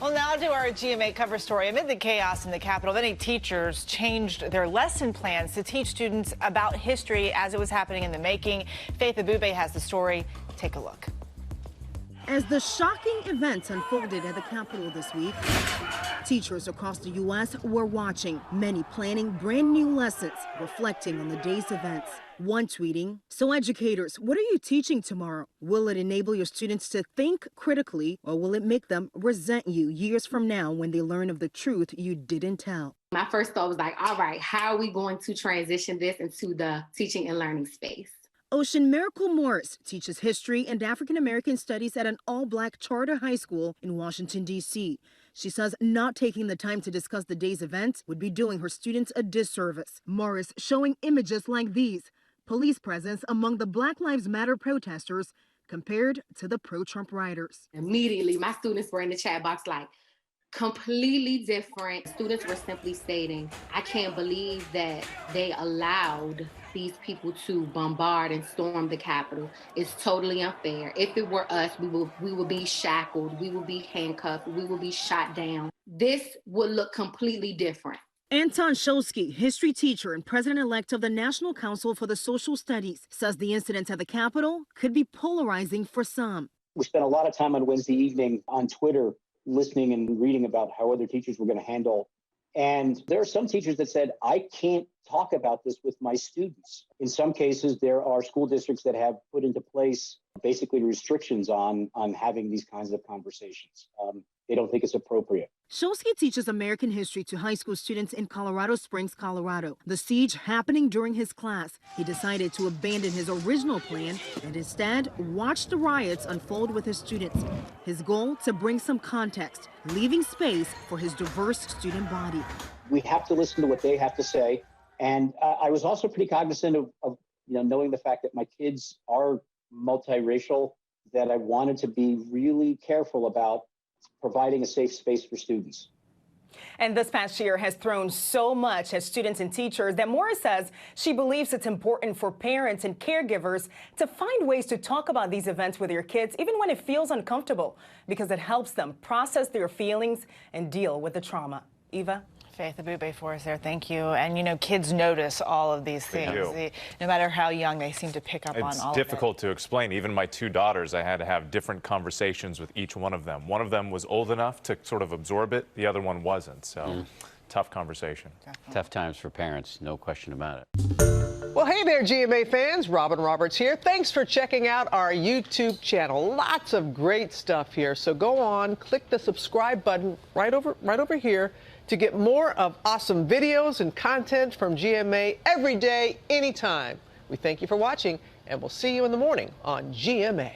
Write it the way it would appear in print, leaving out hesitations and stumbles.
Well, now to our GMA cover story. Amid the chaos in the Capitol, many teachers changed their lesson plans to teach students about history as it was happening in the making. Faith Abube has the story. Take a look. As the shocking events unfolded at the Capitol this week, teachers across the U.S. were watching, many planning brand new lessons reflecting on the day's events. One tweeting, "So educators, what are you teaching tomorrow? Will it enable your students to think critically, or will it make them resent you years from now when they learn of the truth you didn't tell?" My first thought was like, all right, how are we going to transition this into the teaching and learning space? Ocean Miracle Morris teaches history and African American studies at an all-black charter high school in Washington, D.C. She says not taking the time to discuss the day's events would be doing her students a disservice. Morris showing images like these, police presence among the Black Lives Matter protesters compared to the pro-Trump rioters. Immediately, my students were in the chat box like, completely different. Students were simply stating, I can't believe that they allowed these people to bombard and storm the Capitol. It's totally unfair. If it were us, we would be shackled, we would be handcuffed, we would be shot down. This would look completely different. Anton Shulsky, history teacher and president-elect of the National Council for the Social Studies, says the incidents at the Capitol could be polarizing for some. We spent a lot of time on Wednesday evening on Twitter listening and reading about how other teachers were going to handle. And there are some teachers that said, I can't talk about this with my students. In some cases, there are school districts that have put into place basically restrictions on having these kinds of conversations. They don't think it's appropriate. Shulsky teaches American history to high school students in Colorado Springs, Colorado. The siege happening during his class, he decided to abandon his original plan and instead watch the riots unfold with his students. His goal, to bring some context, leaving space for his diverse student body. We have to listen to what they have to say. And I was also pretty cognizant of knowing the fact that my kids are multiracial, that I wanted to be really careful about providing a safe space for students. And this past year has thrown so much at students and teachers that Morris says she believes it's important for parents and caregivers to find ways to talk about these events with their kids, even when it feels uncomfortable, because it helps them process their feelings and deal with the trauma. Eva? Faith Abube for us there. Thank you. And, kids notice all of these things. No matter how young, they seem to pick up on all of it. It's difficult to explain. Even my two daughters, I had to have different conversations with each one of them. One of them was old enough to sort of absorb it. The other one wasn't. So tough conversation. Definitely. Tough times for parents. No question about it. Well, hey there, GMA fans. Robin Roberts here. Thanks for checking out our YouTube channel. Lots of great stuff here. So go on, click the subscribe button right over here to get more of awesome videos and content from GMA every day, anytime. We thank you for watching, and we'll see you in the morning on GMA.